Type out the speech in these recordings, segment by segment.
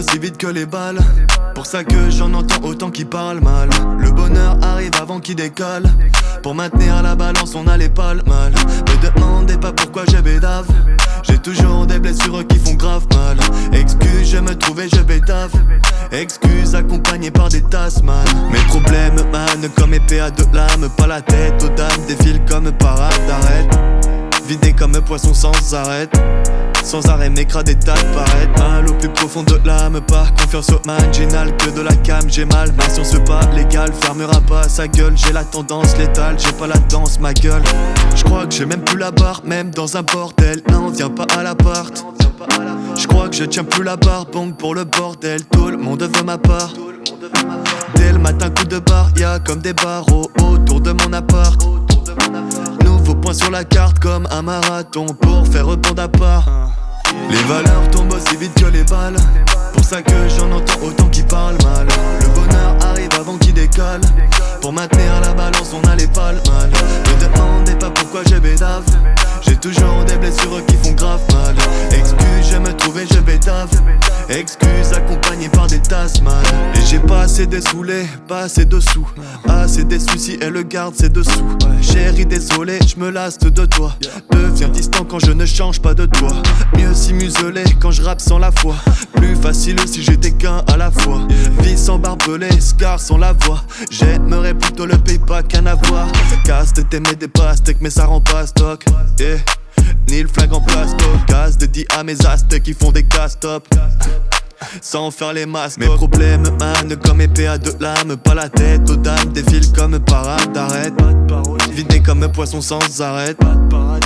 aussi vite que les balles. Pour ça que j'en entends autant qui parlent mal. Le bonheur arrive avant qu'il décolle. Pour maintenir la balance on a les palmes mal. Me demandez pas pourquoi je bédave. J'ai toujours des blessures qui font grave mal. Excuse, je me trouvais, je bédave. Excuse, accompagné par des tasses man. Mes problèmes man, comme épée à deux lames. Pas la tête aux dames, défilent comme parade d'arrêt. Vidé comme poisson sans arrêt. Sans arrêt m'écrase des tas de paraître. Mal au plus profond de l'âme. Pas confiance au marginal que de la cam. J'ai mal, ma science pas légale. Fermera pas sa gueule, j'ai la tendance létale. J'ai pas la danse, ma gueule. J'crois que j'ai même plus la barre, même dans un bordel. Non, viens pas à l'appart. J'crois que je tiens plus la barre, bon pour le bordel. Tout le monde veut ma part. Dès le matin, coup de barre, y'a comme des barreaux autour de mon appart. Nouveau point sur la carte comme un marathon pour faire rebond à part. Les valeurs tombent aussi vite que les balles. Pour ça que j'en entends autant qui parlent mal. Le bonheur arrive avant qu'il décolle. Pour maintenir la balance on a les palmes mal. Me demandez pas pourquoi je bédave. J'ai toujours des blessures qui font grave mal. Excuse, je me trouvais, je bédave. Excuse, accompagné par des tasses man. Et j'ai pas assez dessoulé, pas assez de sous. Assez des soucis, elle le garde ses dessous. Chérie, désolé, je me lasse de toi. Deviens distant quand je ne change pas de toi. Mieux si muselé quand je rappe sans la foi. Plus facile si j'étais qu'un à la fois. Vie sans barbelé, scar sans la voix. J'aimerais plutôt le payback qu'un avoir. Casse de t'aimer des pastèques mais ça rend pas stock. Yeah. Ni le flag en plasto. Casse dédié à mes astes qui font des cast-up. Sans faire les masques. Mes problèmes man comme épée à deux lames. Pas la tête aux dames, défilent comme parade d'arrêt. Vidé comme poisson sans arrêt.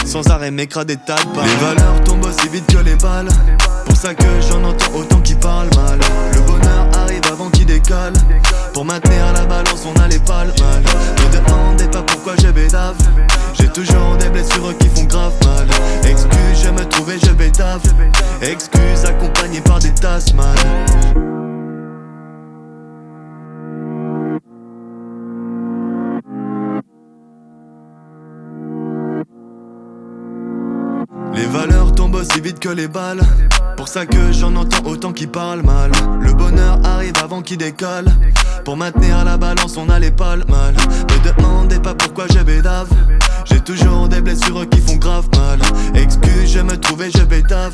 Sans arrêt m'écrase des tas de paroles. Les valeurs tombent aussi vite que les balles. Pour ça que j'en entends autant qui parlent mal. Le bonheur arrive avant qu'il décolle. Pour maintenir la balance on a les palmes mal. Me demandez pas pourquoi je bédave. J'ai toujours des blessures qui font grave mal. Excuse, je me trouvais, je bédave. Excuse, accompagné par des tasses man. Les valeurs tombent aussi vite que les balles. Pour ça que j'en entends autant qui parlent mal. Le bonheur arrive avant qu'il décolle. Pour maintenir la balance on a les palmes mal. Me demandez pas pourquoi je bédave. J'ai toujours des blessures qui font grave mal. Excuse, je me trouvais, je bédave.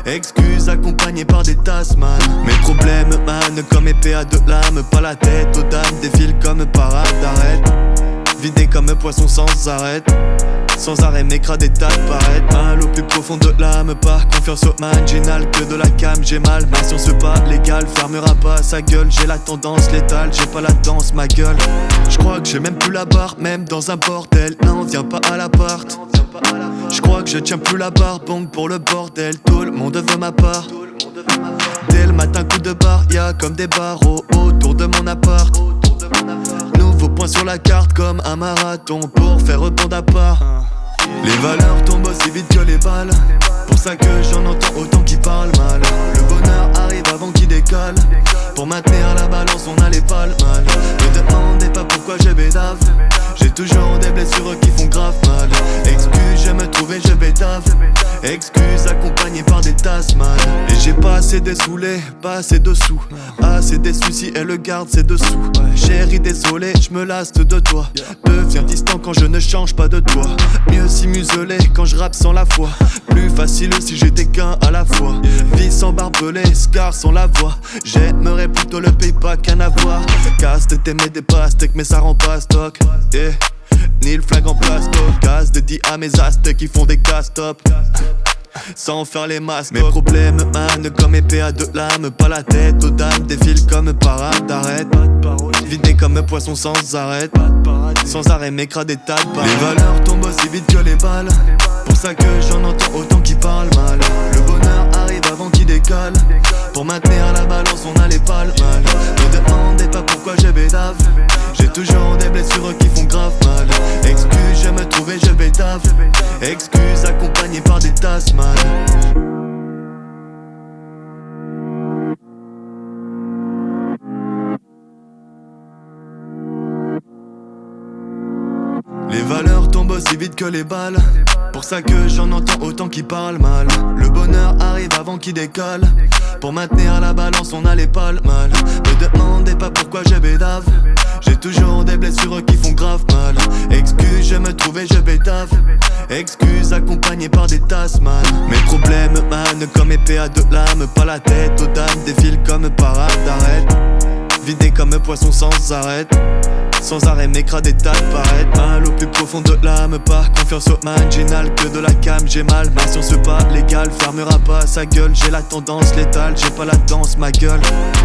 Excuse, accompagné par des tasses man. Mes problèmes man comme épée à deux lames. Pas la tête aux dames, défilent comme parade d'arrêt. Vidé comme poisson sans arrêt. Sans arrêt m'écrase des tas de paraître. Mal au plus profond de l'âme. Pas confiance au marginal que de la cam. J'ai mal, ma science pas légale. Fermera pas sa gueule, j'ai la tendance létale. J'ai pas la danse, ma gueule. J'crois que j'ai même plus la barre, même dans un bordel. Non, viens pas à l'appart. J'crois que je tiens plus la barre, bon pour le bordel. Tout le monde veut ma part. Dès le matin, coup de barre, y'a comme des barreaux autour de mon appart. Nouveau point sur la carte comme un marathon pour faire rebond à part. Les valeurs tombent aussi vite que les balles. Pour ça que j'en entends autant qui parlent mal. Le bonheur arrive avant qu'il décolle. Pour maintenir la balance on a les palmes mal. Me demandez pas pourquoi je bédave. J'ai toujours des blessures qui font grave mal. Excuse, je me trouvais, je bédave. Excuse, accompagné par des tasses man. Et j'ai pas assez dessoulé, pas assez de sous. Assez des soucis, elle le garde ses dessous. Chérie, désolé, je me lasse de toi. Deviens distant quand je ne change pas de toi. Mieux si muselé quand je rappe sans la foi. Plus facile si j'étais qu'un à la fois. Vie sans barbelé, scar sans la voix. J'aimerais plutôt le payback qu'un avoir. Casse de t'aimer des pastèques mais ça rend pas stock. Yeah. Ni le flag en plasto. Casse dédié à mes astes qui font des cast-up. Sans faire les masques. Mes problèmes man comme épée à deux lames. Pas la tête aux dames, défilent comme parade d'arrêt. Vidé comme poisson sans arrêt. Sans arrêt m'écrase des tas de paroles. Les valeurs tombent aussi vite que les balles. Pour ça que j'en entends autant qui parlent mal. Le bonheur arrive avant qu'il décolle. Pour maintenir la balance on a les palmes mal. Me demandez pas pourquoi je bédave. J'ai toujours des blessures qui font grave mal. Excuse, je me trouvais, je bédave. Excuse, accompagné par des tasses man. Les valeurs tombent aussi vite que les balles. Pour ça que j'en entends autant qui parlent mal. Le bonheur arrive avant qu'il décolle. Pour maintenir la balance on a les pales mal. Me demandez pas pourquoi je bédave. J'ai toujours des blessures qui font grave mal. Excuse, je me trouvais, je bédave. Excuse accompagné par des tasses man. Mes problèmes man comme épée à deux lames. Pas la tête aux dames, défilent comme parade d'arrête. Vidé comme poisson sans arrêt. Sans arrêt m'écrase des tas de paraître. Mal au plus profond de l'âme. Pas confiance au man, j'ai n'al que de la cam. J'ai mal, ma science pas légale. Fermera pas sa gueule, j'ai la tendance létale. J'ai pas la danse, ma gueule.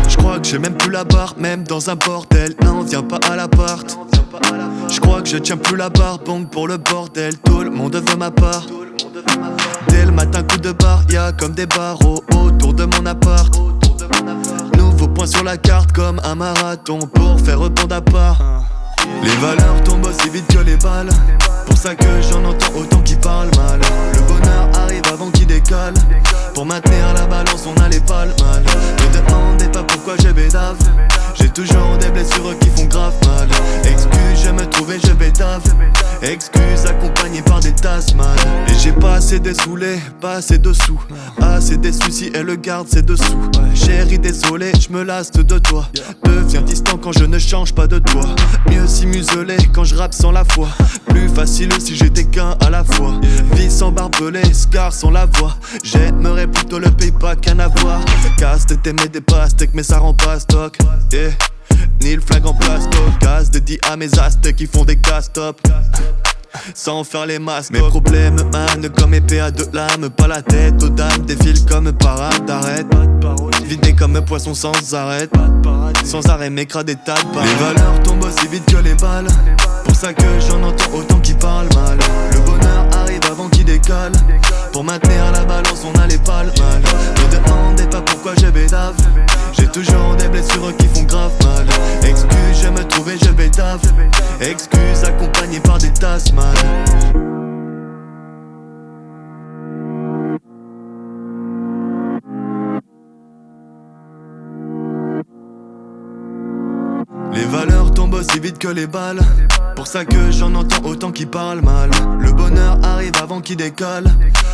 J'crois que j'ai même plus la barre, même dans un bordel. Non, viens pas à l'appart. J'crois que je tiens plus la barre, donc pour le bordel. Tout le monde veut ma part. Dès le matin, coup de barre, y'a comme des barreaux autour de mon appart. Nouveau point sur la carte comme un marathon pour faire rebond à part. Les valeurs tombent aussi vite que les balles. Pour ça que j'en entends autant qui parlent mal. Le bonheur arrive avant qu'il décolle. Pour maintenir la balance on a les pales mal. Ne demandez pas pourquoi je bédave. J'ai toujours des blessures qui font grave mal. Excuse, je me trouvais, je bédave. Excuse accompagné par des tasses man. Et j'ai pas assez dessoulé, pas assez de sous. Assez des soucis et le garde c'est dessous. Chérie désolé, je me lasse de toi. Deviens distant quand je ne change pas de toi. Mieux si muselé quand je rappe sans la foi. Plus facile si j'étais qu'un à la fois. Vie sans barbelé, scar sans la voix. J'aimerais plutôt le payback qu'un avoir. Casse de t'aimer des pastèques mais ça rend pas stock. Yeah. Ni le flingue en plasto. Casse dédié à mes aztèques qui font des casse-top. Sans faire les masques. Mes problèmes man comme épée à deux lames. Pas la tête aux dames, défilent comme parade d'arrête. Vidé comme poisson sans arrêt. Sans arrêt m'écrase des tas de balles. Les valeurs tombent aussi vite que les balles. Pour ça que j'en entends autant qui parlent mal. Le bonheur arrive avant qu'il décolle. Pour maintenir la balance on a les pales mal. Ne demandez pas pourquoi je bédave. J'ai toujours des blessures qui font grave mal. Excuse, je me trouvais, je bédave. Excuse accompagné par des tasses man. Les valeurs tombent aussi vite que les balles. Pour ça que j'en entends autant qui parlent mal. Le bonheur arrive avant qu'il décolle.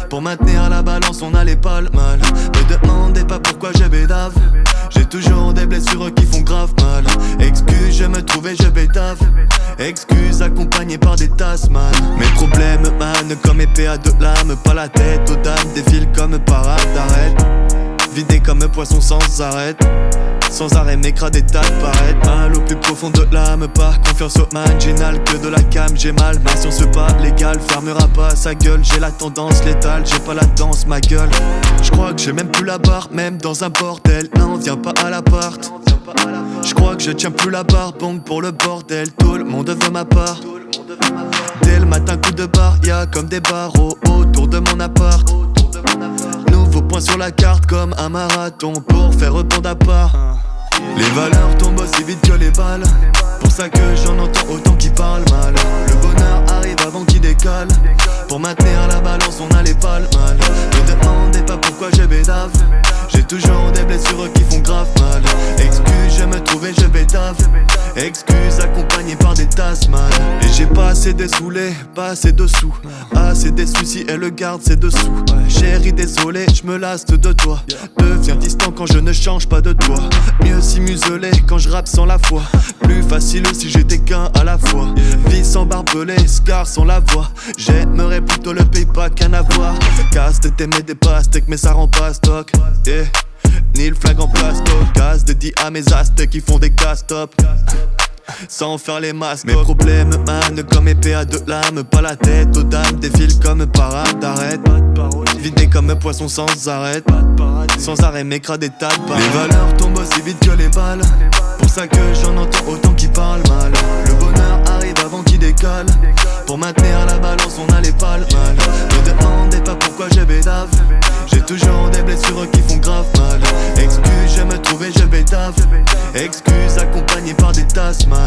Pour maintenir la balance on a les pales mal. Me demandez pas pourquoi je bédave. J'ai toujours des blessures qui font grave mal. Excuse, je me trouvais, je bédave. Excuse accompagné par des tasses man. Mes problèmes man comme épée à deux lames. Pas la tête aux dames, défilent comme parade d'arrêt. Vidé comme poisson sans arrêt. Sans arrêt m'écrase des tas de paraître. Mal au plus profond de l'âme. Pas confiance au man, j'ai n'al que de la cam. J'ai mal, ma science pas légale. Fermera pas sa gueule, j'ai la tendance létale. J'ai pas la danse, ma gueule. J'crois que j'ai même plus la barre, même dans un bordel. Non, viens pas à l'appart. J'crois que je tiens plus la barre, donc pour le bordel. Tout le monde veut ma part. Dès le matin, coup de barre, y'a comme des barreaux autour de mon appart. Nouveau point sur la carte comme un marathon pour faire rebond à part. Les valeurs tombent aussi vite que les balles. Pour ça que j'en entends autant qui parlent mal. Le bonheur arrive avant qu'il décolle. Pour maintenir la balance on a les pales mal. Ne demandez pas pourquoi je bédave. J'ai toujours des blessures qui font grave mal. Excuse, je me trouvais, je bédave. Excuse accompagné par des tasses man. Et j'ai pas assez dessoulé, pas assez de sous. Assez des soucis et le garde c'est dessous. Chérie désolé, je me lasse de toi. Deviens distant quand je ne change pas de toi. Mieux si muselé quand je rappe sans la foi. Plus facile si j'étais qu'un à la fois. Vie sans barbelé, scar sans la voix. J'aimerais plutôt le payback qu'un avoir. Casse de t'aimer des pastèques mais ça rend pas stock. Yeah. Ni le flingue en plasto. Casse dédié à mes aztèques qui font des casse-top. Sans faire les masques. Mes problèmes man comme épée à deux lames. Pas la tête aux dames, défilent comme parade d'arrêt. Vidé comme poisson sans arrêt. Sans arrêt m'écrase des tas de balles. Les valeurs tombent aussi vite que les balles. Pour ça que j'en entends autant qui parlent mal. Le bonheur arrive avant qu'il décolle. Pour maintenir la balance on a les pales mal. Ne demandez pas pourquoi je bédave. J'ai toujours des blessures qui font grave mal. Excuse, je me trouvais, je bédave. Excuse accompagné par des tasses man.